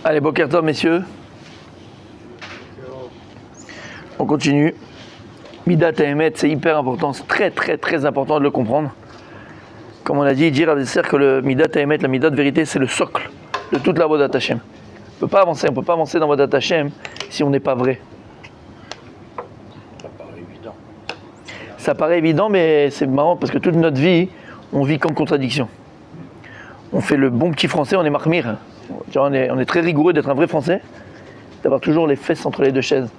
Allez, Boker Tov, messieurs. On continue. Midat Emet, c'est hyper important, c'est très très très important de le comprendre. Comme on a dit, dire à Desser que le Midat Emet, la Midat de vérité, c'est le socle de toute la Vodat Hashem. On ne peut pas avancer dans Vodat Hashem si on n'est pas vrai. Ça paraît évident. Ça paraît évident, mais c'est marrant parce que toute notre vie, on vit qu'en contradiction. On fait le bon petit français, on est marmire. On est très rigoureux d'être un vrai français, d'avoir toujours les fesses entre les deux chaises.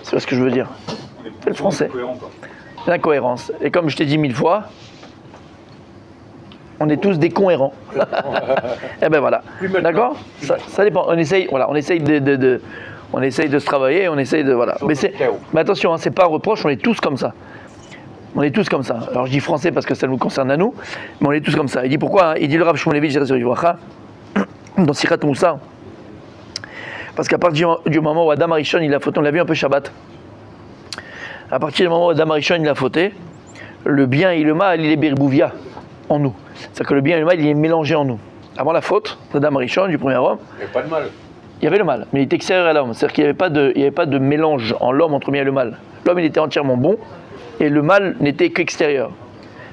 C'est ce que je veux dire. C'est le français. L'incohérence. Et comme je t'ai dit 1000 fois, on est tous des cohérents. Et ben voilà. D'accord ? Ça dépend. On essaye de se travailler, on essaye de voilà. Mais attention, c'est pas un reproche, on est tous comme ça. On est tous comme ça. Alors je dis français parce que ça nous concerne à nous, mais on est tous comme ça. Il dit pourquoi ? Il dit le Rav Shmulevitch dans Sichat Moussa. Parce qu'à partir du moment où Adam Arishon il a fauté, on l'a vu un peu Shabbat. À partir du moment où Adam Arishon il a fauté, le bien et le mal, il est birbouvia en nous. C'est-à-dire que le bien et le mal, il est mélangé en nous. Avant la faute d'Adam Arishon, du premier homme, il n'y avait pas de mal. Il y avait le mal, mais il était extérieur à l'homme. C'est-à-dire qu'il n'y avait pas de mélange en l'homme entre le bien et le mal. L'homme, il était entièrement bon, et le mal n'était qu'extérieur.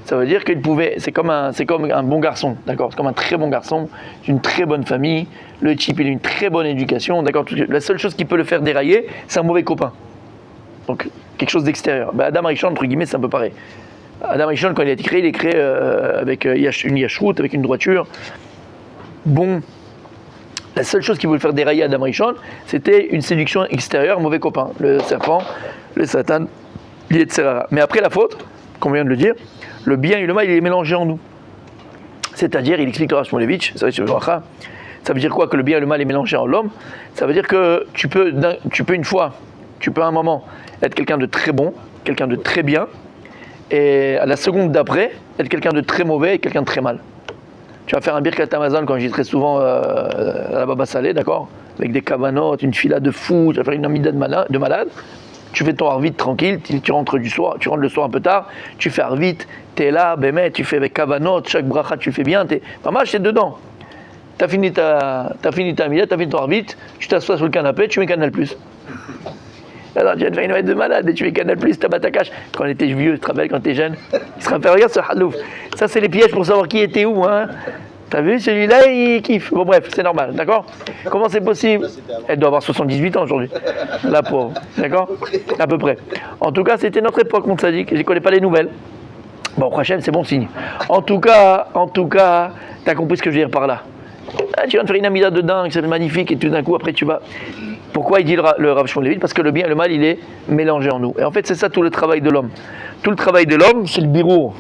Ça veut dire qu'il pouvait, c'est comme un bon garçon, d'accord ? C'est comme un très bon garçon, d'une très bonne famille, le type il a une très bonne éducation, d'accord ? La seule chose qui peut le faire dérailler, c'est un mauvais copain. Donc quelque chose d'extérieur. Adam Arishon, entre guillemets, c'est un peu pareil. Adam Arishon, quand il a été créé, il est créé avec une yashrout, avec une droiture. Bon, la seule chose qui voulait faire dérailler Adam Arishon, c'était une séduction extérieure, un mauvais copain. Le serpent, le satan, etc. Mais après la faute, qu'on vient de le dire, le bien et le mal, il est mélangé en nous. C'est-à-dire, il explique le Rav Shmulevitch, ça veut dire quoi que le bien et le mal est mélangé en l'homme ? Ça veut dire que tu peux à un moment être quelqu'un de très bon, quelqu'un de très bien, et à la seconde d'après, être quelqu'un de très mauvais et quelqu'un de très mal. Tu vas faire un birkat Amazon, quand j'y très souvent à la Baba Salé, d'accord ? Avec des kavanotes, une fila de fou, tu vas faire une amida de malade. Tu fais ton arvit tranquille, tu rentres le soir un peu tard, tu fais arvit, t'es là, bémet, tu fais avec kavanot, chaque bracha tu fais bien, pas mal, c'est dedans. T'as fini ta amida, t'as fini ton arvit, tu t'assois sur le canapé, tu mets Canal+. Alors tu vas te faire une note de malade et tu mets Canal+, t'as batakash. Quand on était vieux, tu te rappelles, quand t'es jeune, il se rappelle, regarde ce halouf. Ça c'est les pièges pour savoir qui était où, hein. T'as vu, celui-là, il kiffe. Bon bref, c'est normal, d'accord ? Comment c'est possible ? Elle doit avoir 78 ans aujourd'hui, la pauvre, d'accord ? À peu près. En tout cas, c'était notre époque, mon tzaddik, je ne connais pas les nouvelles. Bon, prochaine, c'est bon signe. En tout cas, t'as compris ce que je veux dire par là. Tu viens de faire une amida de dingue, c'est magnifique, et tout d'un coup, après tu vas... Pourquoi il dit le Rav Shmulevitch ? Parce que le bien et le mal, il est mélangé en nous. Et en fait, c'est ça tout le travail de l'homme. Tout le travail de l'homme, c'est le birour.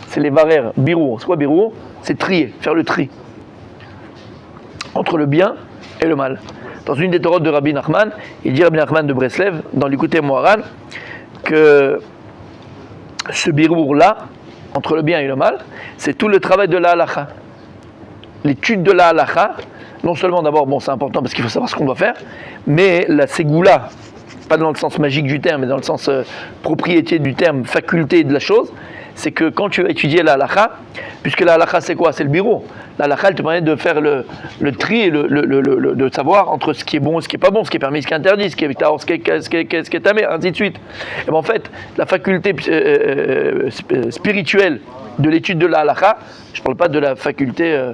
C'est les barrières. Birour. C'est quoi birour ? C'est trier, faire le tri entre le bien et le mal. Dans une des Torotes de Rabbi Nachman, il dit Rabbi Nachman de Breslev, dans l'Ikutei Moharan, que ce birour-là, entre le bien et le mal, c'est tout le travail de la halacha. L'étude de la halacha, non seulement d'abord, c'est important parce qu'il faut savoir ce qu'on doit faire, mais la ségoula, pas dans le sens magique du terme, mais dans le sens propriété du terme, faculté de la chose, c'est que quand tu vas étudier la halakha, puisque la halakha c'est quoi ? C'est le bureau. La halakha elle te permet de faire le tri et de savoir entre ce qui est bon et ce qui n'est pas bon, ce qui est permis, ce qui est interdit, ce qui est taor, ce qui est tamé, ainsi de suite. Et bien en fait, la faculté spirituelle de l'étude de la halakha, je ne parle pas de la faculté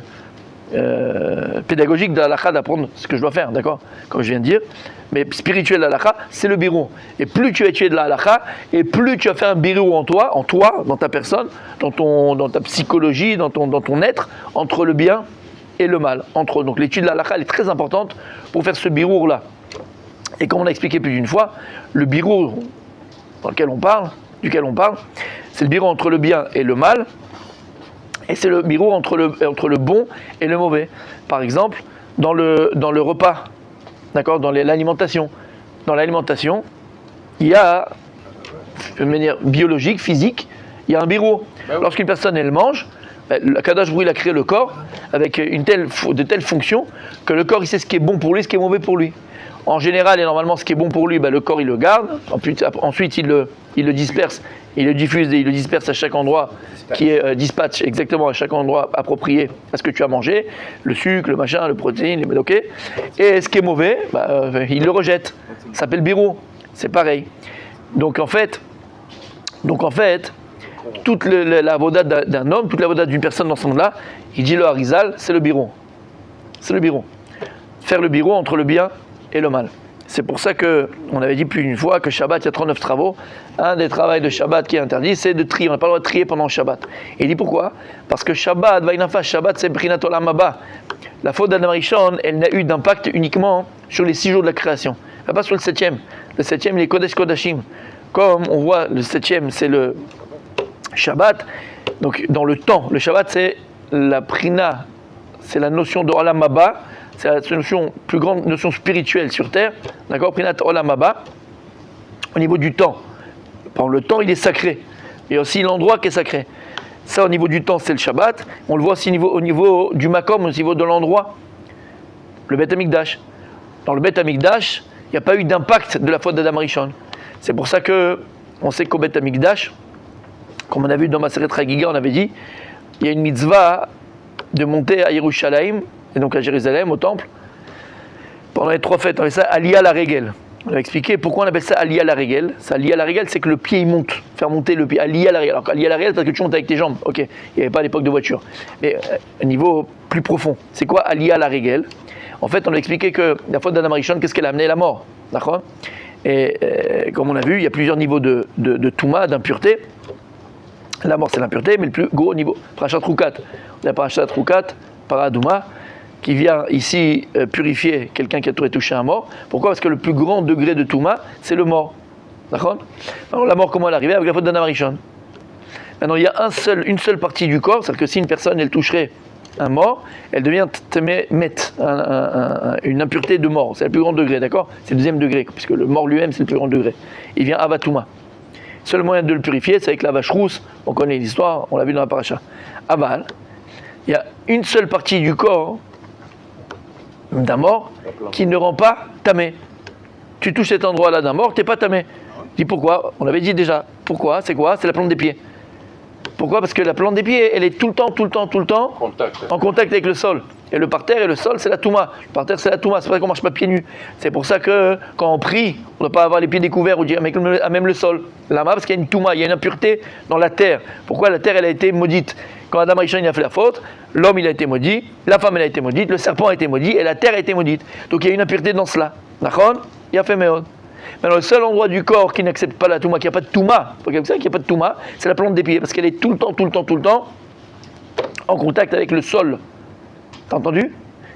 pédagogique de la halakha d'apprendre ce que je dois faire, d'accord ? Comme je viens de dire. Mais spirituel la halakha, c'est le birou. Et plus tu as étudié de la halakha, et plus tu as fait un birou en toi, dans ta personne, dans ta psychologie, dans ton être, entre le bien et le mal. Donc l'étude de la halakha, elle est très importante pour faire ce birou-là. Et comme on a expliqué plus d'une fois, le birou duquel on parle, c'est le birou entre le bien et le mal, et c'est le birou entre le bon et le mauvais. Par exemple, dans le repas, d'accord, dans l'alimentation. Dans l'alimentation, il y a, de manière biologique, physique, il y a un birou. Lorsqu'une personne, elle mange, le Kadosh Baruch Hu, il a créé le corps avec de telles fonctions que le corps, il sait ce qui est bon pour lui, ce qui est mauvais pour lui. En général et normalement, ce qui est bon pour lui, le corps, il le garde. Ensuite il le disperse il le diffuse et il le disperse à chaque endroit qui est dispatch exactement à chaque endroit approprié à ce que tu as mangé, le sucre, le machin, le protéine, ok. Et ce qui est mauvais, il le rejette. Ça s'appelle biro. C'est pareil. Donc en fait, toute la voda d'un homme, toute la voda d'une personne dans ce monde-là, il dit le harizal, c'est le biro. C'est le biro. Faire le biro entre le bien et le mal. C'est pour ça qu'on avait dit plus d'une fois que Shabbat, il y a 39 travaux. Un des travaux de Shabbat qui est interdit, c'est de trier. On n'a pas le droit de trier pendant Shabbat. Et il dit pourquoi ? Parce que Shabbat, Shabbat, c'est Brinat Olam Haba. La faute d'Adam Rishon, elle n'a eu d'impact uniquement sur les 6 jours de la création. Pas sur le 7e. Le 7e, il est Kodesh Kodashim. Comme on voit, le 7e, c'est le Shabbat. Donc, dans le temps, le Shabbat, c'est la Prina, c'est la notion de Olam Haba. C'est la notion, plus grande notion spirituelle sur terre, d'accord, Prinat Olam Haba, au niveau du temps. Par le temps, il est sacré. Il y a aussi l'endroit qui est sacré. Ça, au niveau du temps, c'est le Shabbat. On le voit aussi au niveau du Makom, au niveau de l'endroit, le Beth Amikdash. Dans le Beth Amikdash, il n'y a pas eu d'impact de la faute d'Adam Rishon. C'est pour ça qu'on sait qu'au Beth Amikdash, comme on a vu dans Maseret Chagiga, on avait dit, il y a une mitzvah de monter à Yerushalayim, et donc à Jérusalem, au temple, pendant les 3 fêtes. On appelle ça Aliyah la Regel. On a expliqué pourquoi on appelle ça Aliyah la Regel. Ça, Aliyah la Regel, c'est que le pied il monte, faire monter le pied. Aliyah la Regel. Alors Aliyah la Regel, c'est parce que tu montes avec tes jambes. Ok, il n'y avait pas à l'époque de voiture. Mais à niveau plus profond, c'est quoi Aliyah la Regel ? En fait, on a expliqué que la faute d'Adam Rishon, qu'est-ce qu'elle a amené ? La mort. D'accord ? Et comme on a vu, il y a plusieurs niveaux de Touma, d'impureté. La mort, c'est l'impureté, mais le plus gros niveau, Parashat Rukat. On a Parashat Rukat, Paradouma, qui vient ici purifier quelqu'un qui a touché un mort. Pourquoi ? Parce que le plus grand degré de Touma, c'est le mort. D'accord ? Alors la mort, comment elle est arrivée ? Avec la faute d'Adam Rishon. Maintenant, il y a une seule partie du corps, c'est-à-dire que si une personne, elle toucherait un mort, elle devient une impureté de mort. C'est le plus grand degré, d'accord ? C'est le 2e degré, puisque le mort lui-même, c'est le plus grand degré. Il vient Avatouma. Le seul moyen de le purifier, c'est avec la vache rousse. On connaît l'histoire, on l'a vu dans la paracha. Aval, il y a une seule partie du corps d'un mort qui ne rend pas tamé. Tu touches cet endroit-là d'un mort, tu n'es pas tamé. Dis pourquoi ? On avait dit déjà. Pourquoi ? C'est quoi ? C'est la plante des pieds. Pourquoi ? Parce que la plante des pieds, elle est tout le temps en contact avec le sol. Et le parterre et le sol, c'est la touma. Le parterre, c'est la touma. C'est pour ça qu'on ne marche pas pieds nus. C'est pour ça que quand on prie, on ne doit pas avoir les pieds découverts ou dire même le sol. Lama, parce qu'il y a une touma, il y a une impureté dans la terre. Pourquoi la terre, elle a été maudite ? Quand Adam Rishon a fait la faute, l'homme, il a été maudit, la femme, elle a été maudite, le serpent a été maudit et la terre a été maudite. Donc il y a une impureté dans cela. D'accord ? Il a fait méod. Maintenant, le seul endroit du corps qui n'accepte pas la touma, qui n'a pas de touma, pour qu'il n'y a pas de touma, c'est la plante des pieds, parce qu'elle est tout le temps en contact avec le sol. T'as entendu ?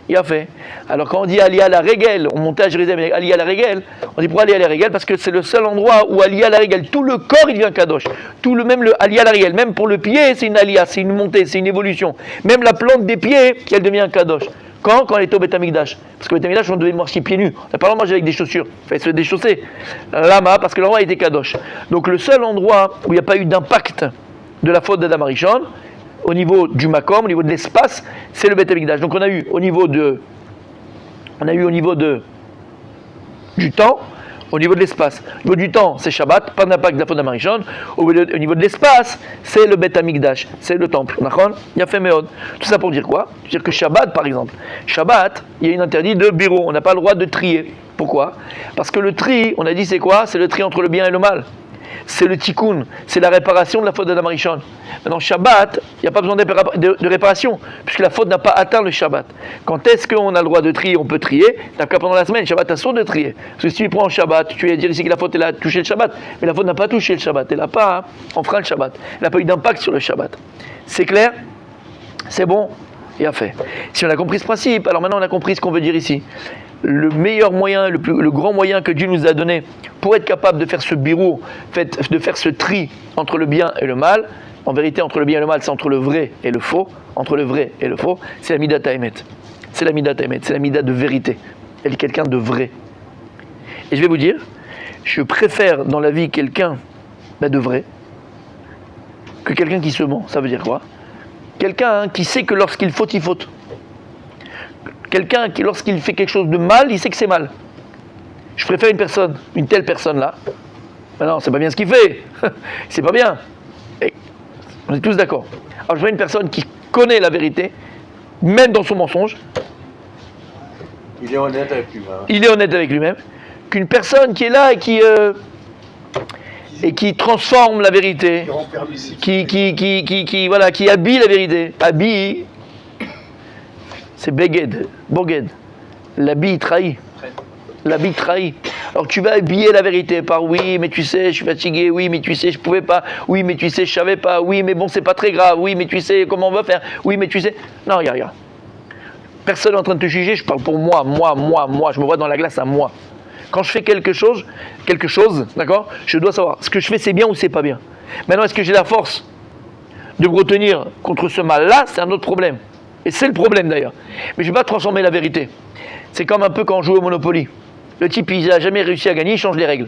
Il a fait. Alors quand on dit Aliyah la Regel, on montait à Jérusalem avec Aliyah la Regel, on dit pour Aliyah la Regel parce que c'est le seul endroit où Aliyah la Regel, tout le corps il devient Kadosh. Même le Aliyah la Regel, même pour le pied, c'est une Aliyah, c'est une montée, c'est une évolution. Même la plante des pieds, elle devient Kadosh. Quand elle est au Beth Amikdash. Parce qu'au Beth Amikdash, on devait marcher pieds nus. On n'a pas le droit de manger avec des chaussures. Il fallait se déchausser. Lama, parce que l'endroit était Kadosh. Donc le seul endroit où il n'y a pas eu d'impact de la faute d'Adam Rishon, au niveau du Makom, au niveau de l'espace, c'est le Beth Amikdash. Donc on a eu au niveau du temps, au niveau de l'espace. Au niveau du temps, c'est Shabbat, pas d'impact de la faute d'Adam Rishon. Au niveau de l'espace, c'est le Beth Amikdash, c'est le temple. Il y a fait Méod. Tout ça pour dire quoi ? Dire que Shabbat, par exemple, Shabbat, il y a une interdit de bureau. On n'a pas le droit de trier. Pourquoi ? Parce que le tri, on a dit c'est quoi ? C'est le tri entre le bien et le mal. C'est le tikkun, c'est la réparation de la faute d'Adam Rishon. Maintenant, Shabbat, il n'y a pas besoin de réparation, puisque la faute n'a pas atteint le Shabbat. Quand est-ce qu'on a le droit de trier ? On peut trier, d'accord, pendant la semaine, Shabbat, tu as soin de trier. Parce que si tu prends Shabbat, tu vas dire ici que la faute elle a touché le Shabbat, mais la faute n'a pas touché le Shabbat, elle n'a pas enfreint le Shabbat, elle n'a pas eu d'impact sur le Shabbat. C'est clair ? C'est bon ? Et à fait. Si on a compris ce principe, alors maintenant on a compris ce qu'on veut dire ici. Le meilleur moyen, le grand moyen que Dieu nous a donné pour être capable de faire ce birou, de faire ce tri entre le bien et le mal, en vérité entre le bien et le mal, c'est entre le vrai et le faux, c'est la midat haemet. C'est la midat haemet, c'est la midat de vérité. Elle est quelqu'un de vrai. Et je vais vous dire, je préfère dans la vie quelqu'un de vrai que quelqu'un qui se ment. Ça veut dire quoi ? Quelqu'un qui sait que lorsqu'il faute, il faute. Quelqu'un qui, lorsqu'il fait quelque chose de mal, il sait que c'est mal. Je préfère une telle personne-là, Ben non, c'est pas bien ce qu'il fait. C'est pas bien. Et on est tous d'accord. Alors je vois une personne qui connaît la vérité, même dans son mensonge. Il est honnête avec lui-même. Il est honnête avec lui-même. Qu'une personne qui est là et qui transforme la vérité, qui habille la vérité. Habille, c'est beged, boged. L'habit trahit. L'habit trahit. Alors tu vas habiller la vérité par oui, mais tu sais, je suis fatigué, oui, mais tu sais, je pouvais pas, oui, mais tu sais, je savais pas, oui, mais bon, c'est pas très grave, oui, mais tu sais, comment on va faire, oui, mais tu sais. Non, regarde. Personne n'est en train de te juger, je parle pour moi, je me vois dans la glace à moi. Quand je fais quelque chose, d'accord, je dois savoir, ce que je fais c'est bien ou c'est pas bien. Maintenant, est-ce que j'ai la force de me retenir contre ce mal-là? C'est un autre problème. Et c'est le problème d'ailleurs. Mais je ne vais pas transformer la vérité. C'est comme un peu quand on joue au Monopoly. Le type, il n'a jamais réussi à gagner, il change les règles.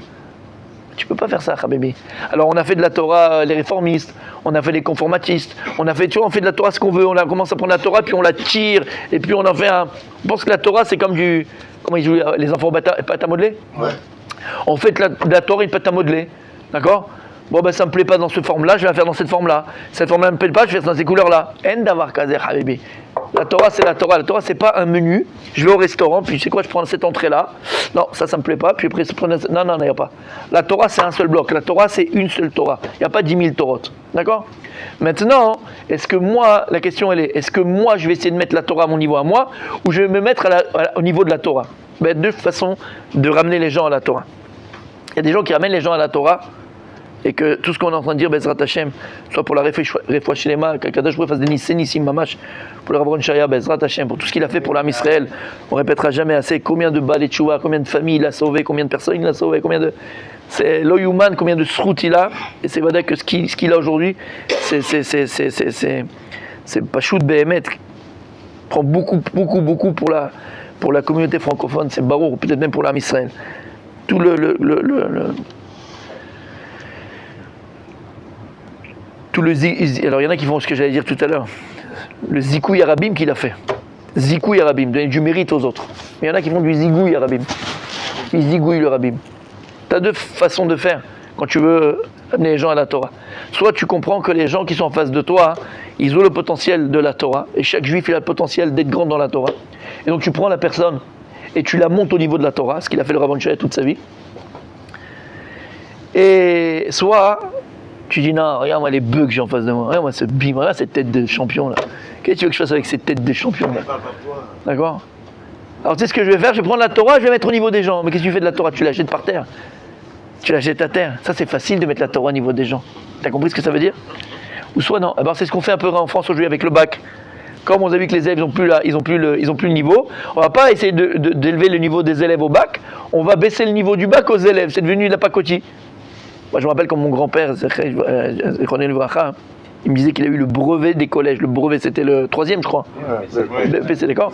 Tu peux pas faire ça, Habibi. Alors on a fait de la Torah les réformistes, on a fait les conformatistes, on fait de la Torah ce qu'on veut, on commence à prendre la Torah, puis on la tire, et puis on en fait un... On pense que la Torah c'est comme du... Comment ils jouent les enfants pâte à modeler? Ouais. On fait de la Torah une pâte à modeler, d'accord? Bon ben ça me plaît pas dans cette forme-là, je vais la faire dans cette forme-là. Cette forme-là me plaît pas, je vais faire dans ces couleurs-là. En davar kazer, Habibi. La Torah, c'est la Torah. La Torah, c'est pas un menu. Je vais au restaurant, puis tu sais quoi, je prends cette entrée-là. Non, ça me plaît pas. Puis après, non, il n'y a pas. La Torah, c'est un seul bloc. La Torah, c'est une seule Torah. Il n'y a pas 10 000 Torotes. D'accord? Maintenant, est-ce que moi, la question elle est, est-ce que moi, je vais essayer de mettre la Torah à mon niveau à moi, ou je vais me mettre au niveau de la Torah? Ben, deux façons de ramener les gens à la Torah. Il y a des gens qui ramènent les gens à la Torah, et que tout ce qu'on est en train de dire, Bezrat Hashem, soit pour la Refoua Shlema, qu'Akadosh Baruch Hu fasse des nissim mamash, pour le Rav Shaya, Bezrat Hashem, pour tout ce qu'il a fait pour l'âme Israël, on répétera jamais assez combien de balais tchouva, combien de familles il a sauvé, combien de personnes il a sauvé, combien de... C'est l'oyuman, combien de srout il a, et c'est vrai que ce qu'il a aujourd'hui, c'est Pachout Behemet, prend beaucoup pour la communauté francophone, c'est Barour, peut-être même pour l'âme Israël. Tout alors il y en a qui font ce que j'allais dire tout à l'heure, le zikouï arabim qu'il a fait. Zikouï arabim, donner du mérite aux autres. Mais il y en a qui font du zigouï arabim. Ils zigouillent le rabim. Tu as deux façons de faire quand tu veux amener les gens à la Torah. Soit tu comprends que les gens qui sont en face de toi, ils ont le potentiel de la Torah, et chaque juif il a le potentiel d'être grand dans la Torah. Et donc tu prends la personne et tu la montes au niveau de la Torah, ce qu'il a fait le Rav Shaya toute sa vie. Et soit tu dis non, regarde moi les bœufs que j'ai en face de moi, regarde moi ce bim, regarde cette tête de champion là. Qu'est-ce que tu veux que je fasse avec cette tête de champion là? D'accord? Alors tu sais ce que je vais faire? Je vais prendre la Torah, je vais mettre au niveau des gens. Mais qu'est-ce que tu fais de la Torah? Tu la jettes par terre. Tu la jettes à terre. Ça c'est facile de mettre la Torah au niveau des gens. T'as compris ce que ça veut dire? Ou soit non. Alors c'est ce qu'on fait un peu en France aujourd'hui avec le bac. Comme on a vu que les élèves ils ont plus le niveau, on va pas essayer d'élever le niveau des élèves au bac, on va baisser le niveau du bac aux élèves. C'est devenu la pacotille. Moi, je me rappelle quand mon grand-père, il me disait qu'il a eu le brevet des collèges. Le brevet, c'était le 3e, je crois. Ouais, PC, d'accord?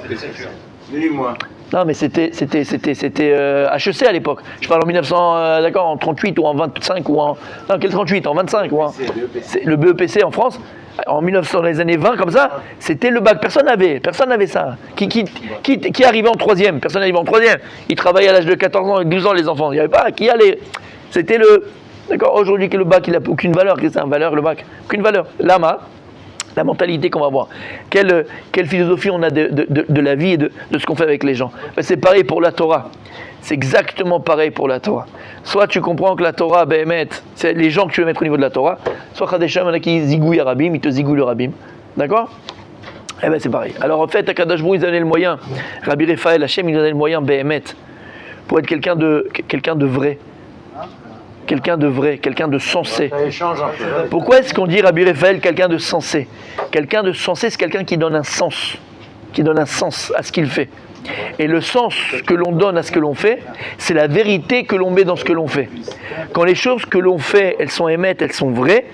Oui, moi. Non, mais c'était HEC à l'époque. Je parle en 1900, d'accord, en 38 ou en 25 ou en... Non, quel 38? En 25 ou en... C'est le BEPC en France. En 1900, dans les années 20, comme ça, c'était le bac. Personne n'avait ça. Qui arrivait en 3e? Personne n'arrivait en 3e. Ils travaillaient à l'âge de 14 ans et 12 ans, les enfants. Il n'y avait pas qui allait. C'était le... D'accord, aujourd'hui que le bac, il n'a aucune valeur. Qu'est-ce que c'est une valeur, le bac? Aucune valeur. Lama, la mentalité qu'on va avoir. Quelle philosophie on a de la vie et de ce qu'on fait avec les gens. Ben, c'est pareil pour la Torah. C'est exactement pareil pour la Torah. Soit tu comprends que la Torah, c'est les gens que tu veux mettre au niveau de la Torah, soit Khadesham, il y en a qui zigouillent Arabim, ils te zigouillent le Rabim. D'accord? Eh bien c'est pareil. Alors en fait, à Kadosh Baruch Hu, ils donnaient le moyen. Rabbi Raphaël Hachem, il donnait le moyen, Behemet, pour être quelqu'un de vrai. Quelqu'un de vrai, quelqu'un de sensé. Pourquoi est-ce qu'on dit Rabbi Raphaël quelqu'un de sensé? Quelqu'un de sensé, c'est quelqu'un qui donne un sens. Qui donne un sens à ce qu'il fait. Et le sens que l'on donne à ce que l'on fait, c'est la vérité que l'on met dans ce que l'on fait. Quand les choses que l'on fait, elles sont émettes, elles sont vraies,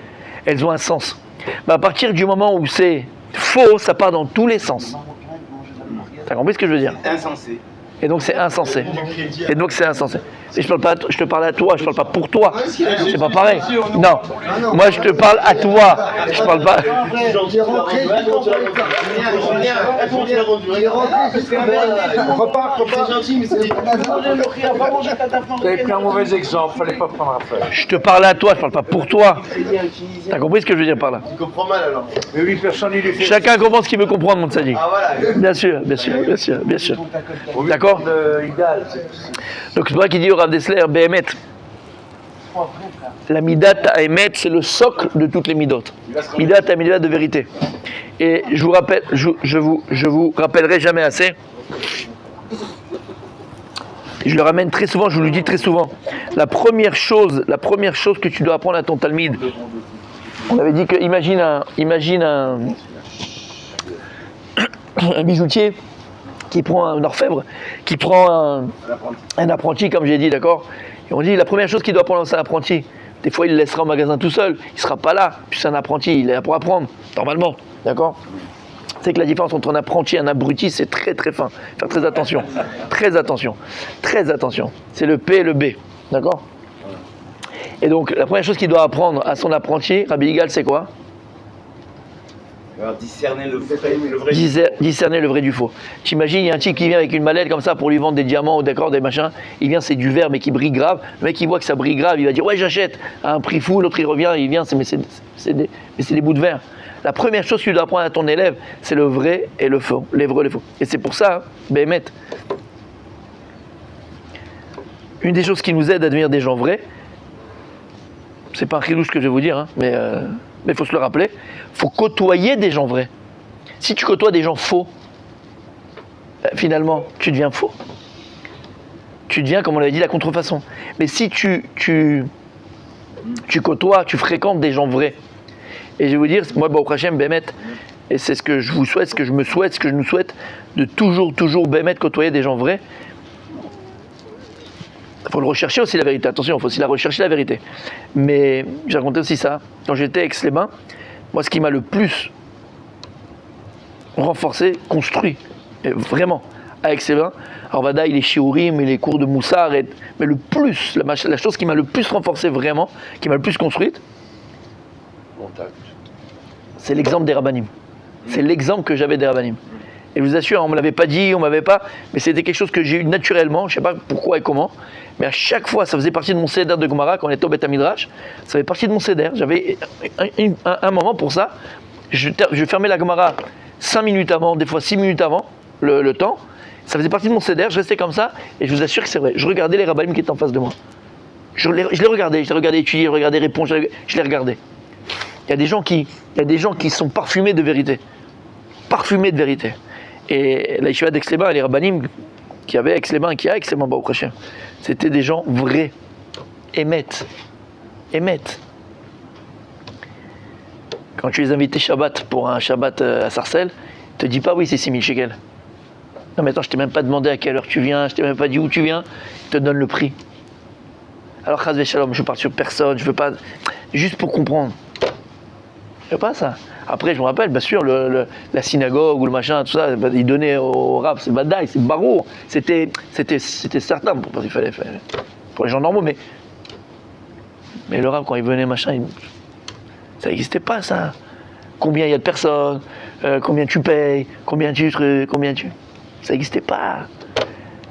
elles ont un sens. Mais à partir du moment où c'est faux, ça part dans tous les sens. T'as compris ce que je veux dire? Insensé. Et donc c'est insensé. Et donc c'est insensé. Et je te parle à toi, je parle pas pour toi. C'est pas pareil. Non. Moi je te parle à toi. Je parle pas. Vous avez pris un mauvais exemple, fallait pas prendre affaire. Je te parle à toi, je parle pas pour toi. T'as compris ce que je veux dire par là? Tu comprends mal alors. Mais lui, personne il est fait. Chacun comprend ce qu'il veut comprendre, mon tzaddik. Ah voilà. Bien sûr, bien sûr, bien sûr, bien sûr. Au D'accord. idéal. Donc c'est pour ça qu'il dit au Rav Dessler, Behemet. La midat à émet, c'est le socle de toutes les midot. Midat à midat de vérité. Et je vous rappelle, je vous rappellerai jamais assez. Je le ramène très souvent, je vous le dis très souvent. La première chose que tu dois apprendre à ton talmid. On avait dit que imagine un bijoutier qui prend un orfèvre, qui prend un apprenti, comme j'ai dit, d'accord. Et on dit la première chose qu'il doit apprendre, c'est un apprenti. Des fois, il le laissera au magasin tout seul, il ne sera pas là. Puis c'est un apprenti, il est là pour apprendre, normalement, d'accord. C'est que la différence entre un apprenti et un abruti, c'est très très fin. Faire très attention, très attention, très attention. C'est le P et le B, d'accord. Et donc, la première chose qu'il doit apprendre à son apprenti, Rabbi Yigal, c'est quoi? Alors, discerner le vrai. Discerner le vrai du faux. T'imagines, il y a un type qui vient avec une mallette comme ça pour lui vendre des diamants ou d'accord, des machins. Il vient, c'est du verre mais qui brille grave. Le mec, il voit que ça brille grave, il va dire ouais, j'achète à un prix fou. L'autre, il revient, il vient, mais c'est des bouts de verre. La première chose que tu dois apprendre à ton élève, c'est le vrai et le faux. Les vrais et les faux. Et c'est pour ça, Béhémet, une des choses qui nous aide à devenir des gens vrais, c'est pas un chidouche que je vais vous dire, hein, mais il faut se le rappeler, il faut côtoyer des gens vrais. Si tu côtoies des gens faux, finalement, tu deviens faux. Tu deviens, comme on l'avait dit, la contrefaçon. Mais si tu côtoies, tu fréquentes des gens vrais, et je vais vous dire, moi, Baruch Hashem, Béhémet, et c'est ce que je vous souhaite, ce que je me souhaite, ce que je nous souhaite, de toujours, Béhémet, côtoyer des gens vrais. Il faut le rechercher aussi, la vérité. Attention, il faut aussi la rechercher, la vérité. Mais j'ai raconté aussi ça. Quand j'étais à Aix-les-Bains, moi, ce qui m'a le plus renforcé, construit, et vraiment, à Aix-les-Bains, alors Vadaï, les shiurim et les cours de Moussar, mais le plus, la chose qui m'a le plus renforcé vraiment, qui m'a le plus construite, c'est l'exemple des rabbanim. C'est l'exemple que j'avais des rabbanim. Et je vous assure, on ne me l'avait pas dit, on ne m'avait pas, mais c'était quelque chose que j'ai eu naturellement, je ne sais pas pourquoi et comment, mais à chaque fois, ça faisait partie de mon seder de Gemara, quand on était au Beth Midrash, ça faisait partie de mon seder. J'avais un moment pour ça, je fermais la Gemara 5 minutes avant, des fois 6 minutes avant le temps, ça faisait partie de mon seder, je restais comme ça, et je vous assure que c'est vrai, je regardais les rabbanim qui étaient en face de moi. Je les regardais étudier, je regardais répondre, je les regardais. Il y a des gens qui sont parfumés de vérité. Parfumés de vérité. Et la yeshiva d'Aix-les-Bains, les rabbanim qui avaient Aix-les-Bains et qui a Aix-les-Bains, Baruch Hashem, c'était des gens vrais. Émettent. Quand tu les invitais Shabbat pour un Shabbat à Sarcelles, ils te disent pas oui, c'est 6 000 shekels. Non mais attends, je t'ai même pas demandé à quelle heure tu viens, je t'ai même pas dit où tu viens, ils te donnent le prix. Alors Chaz Veshalom, je parle sur personne, je veux pas, juste pour comprendre. Je veux pas ça. Après, je me rappelle, bien sûr, la synagogue ou le machin, tout ça, ils donnaient au rab, c'est badaï, c'est barreau. C'était certain, parce qu'il fallait pour les gens normaux, mais le rab, quand il venait, machin, ça n'existait pas, ça. Combien il y a de personnes, combien tu payes, combien tu... Ça n'existait pas.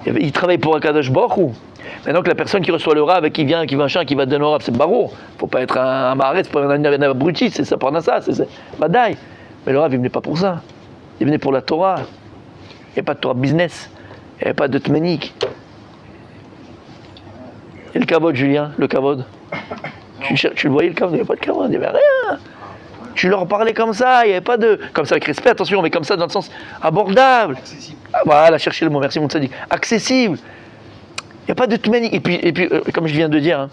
Il travaille pour un Kadosh Baruch Hu. Maintenant que la personne qui reçoit le rab et qui vient, qui machin, qui va donner au rab, c'est barreau. Faut pas être un maharet, c'est pas un abruti, c'est ça, pendant ça, c'est badaï. Mais le rab, il venait pas pour ça. Il venait pour la Torah. Il n'y a pas de Torah business. Il n'y avait pas de tmenik. Et le kavod, Julien, le kavod. Tu le voyais, le kavod, il n'y avait pas de kavod, il n'y avait rien. Tu leur parlais comme ça, il n'y avait pas de... Comme ça, avec respect, attention, mais comme ça, dans le sens abordable. Accessible. Ah, voilà, cherchez le mot, merci mon tzaddik. Accessible. Il n'y a pas de tmenik. Et puis comme je viens de dire, hein,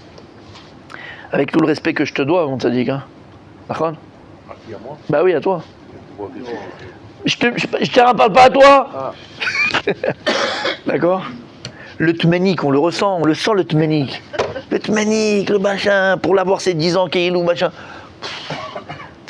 avec tout le respect que je te dois, mon tzaddik, hein. D'accord ? Bah oui, à toi. Je te parle pas à toi. D'accord ? Le tmenik, on le ressent, on le sent le tmenik. Le tmenik, le machin, pour l'avoir ces 10 ans qu'il ou machin.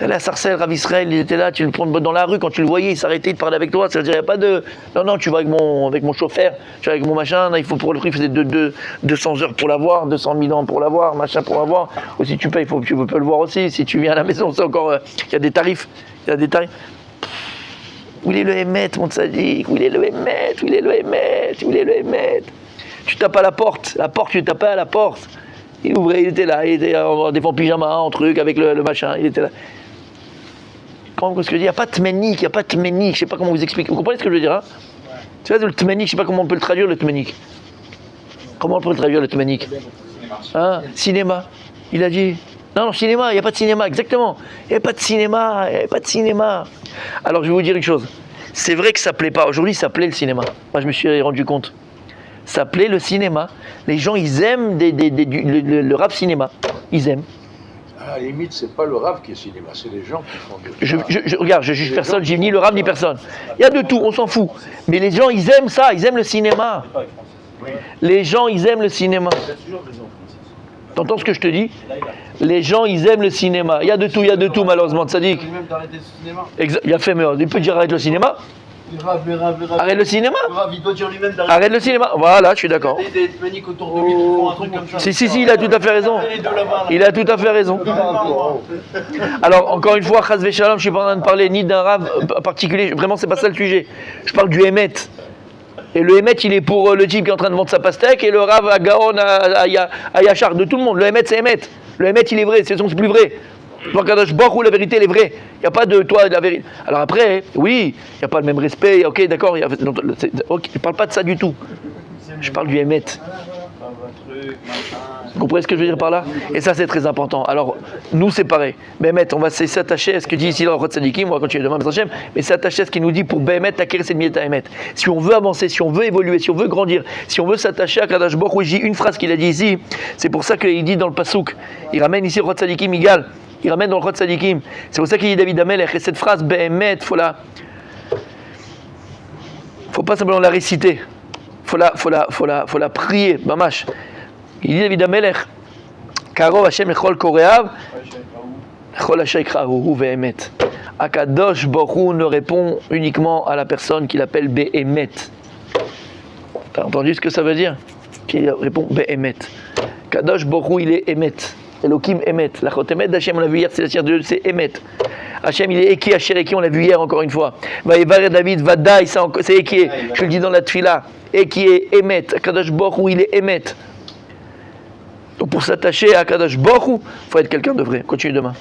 Tu allais à Sarcelles, Rav Israël, il était là, tu le prends dans la rue, quand tu le voyais, il s'arrêtait, il te parlait avec toi. Ça veut dire, il n'y a pas de. Non, tu vas avec mon chauffeur, tu vas avec mon machin, là, il faut pour le prix, il faisait 200 heures pour l'avoir, 200 000 ans pour l'avoir, machin pour l'avoir. Ou si tu payes, tu peux le voir aussi. Si tu viens à la maison, c'est encore. Il y a des tarifs. Il y a des tarifs. Où il est le Hémet, mon tzaddik? Où il est le Hémet? Où il est le Hémet? Où il est le Hémet? Tu tapes à la porte, tu tapais à la porte. Il ouvrait, il était là, il était en défend pyjama, en truc, avec le machin, il était là. Ce que je dis, il n'y a pas de tménik, je ne sais pas comment vous expliquer. Vous comprenez ce que je veux dire, hein? Tu vois, le tménik, je ne sais pas comment on peut le traduire, le tménik. Comment on peut le traduire, le tménik? Hein? Cinéma. Il a dit, non, cinéma, il n'y a pas de cinéma, exactement. Il n'y a pas de cinéma. Alors, je vais vous dire une chose. C'est vrai que ça ne plaît pas. Aujourd'hui, ça plaît le cinéma. Moi, je me suis rendu compte. Ça plaît le cinéma. Les gens, ils aiment le rap cinéma. Ils aiment. À la limite, c'est pas le rap qui est cinéma, c'est les gens qui font de Regarde, je juge personne, j'ai ni le rap ni personne. Il y a de tout, on s'en fout. Mais les gens, ils aiment ça, ils aiment le cinéma. Les gens, ils aiment le cinéma. T'entends ce que je te dis? Les gens, ils aiment le cinéma. Il y a de tout, malheureusement. Tzadik. Il a fait meurtre. Il peut dire arrête le cinéma. Arrête le cinéma. Il doit dire lui-même d'arrêter. Arrête le cinéma. Voilà, je suis d'accord. Des maniques autour de lui qui font un truc comme ça. Si, il a tout à fait raison. Il a tout à fait raison. Alors, encore une fois, Chas Veshalom, je ne suis pas en train de parler ni d'un rave particulier. Vraiment, c'est pas ça le sujet. Je parle du Hémet. Et le Hémet, il est pour le type qui est en train de vendre sa pastèque, et le Rav à Gaon, à Yachar, de tout le monde. Le Hémet, c'est Hémet. Le Hémet, il est vrai, c'est plus vrai. Dans Kadosh Baruch Hu, la vérité, elle est vraie. Il n'y a pas de toi, de la vérité. Alors après, oui, il n'y a pas le même respect, ok, d'accord, je ne parle pas de ça du tout. Je parle du Hémet. Vous comprenez ce que je veux dire par là? Et ça, c'est très important. Alors, nous, c'est pareil. Bémet, on va s'attacher à ce que dit ici le Rod Sadikim, on va continuer demain, mais s'attacher à ce qu'il nous dit pour Bémet, Taker, c'est Mieta Hémet. Si on veut avancer, si on veut évoluer, si on veut grandir, si on veut s'attacher à Kadosh Baruch Hu, il dit une phrase qu'il a dit ici, c'est pour ça qu'il dit dans le Passouk, il ramène ici le Rod Sadikim, il ramène dans le Rod Sadikim. C'est pour ça qu'il dit David Amelech, et cette phrase, Bémet, faut pas simplement la réciter. Faut la prier, mamash. Il dit David Amelech, Karov Hashem echol koreav, echol hashaykrahu ve'emet. Akadosh Baruch Hu ne répond uniquement à la personne qu'il appelle Be'emet. T'as entendu ce que ça veut dire? Qu'il répond Be'emet. Kadosh Baruch Hu, il est Emet. Elohim Emet. La Chotemet d'Hachem, on l'a vu hier, c'est la science de Dieu, c'est Emet. Hachem, il est Eki, Asher Eki, on l'a vu hier encore une fois. Vaïvar David, Vadaï, c'est Eki. Je le dis dans la Tfila. Eki est Emet. Kadosh Baruch Hu, il est Emet. Donc pour s'attacher à Kadosh Baruch Hu, il faut être quelqu'un de vrai. Continue demain.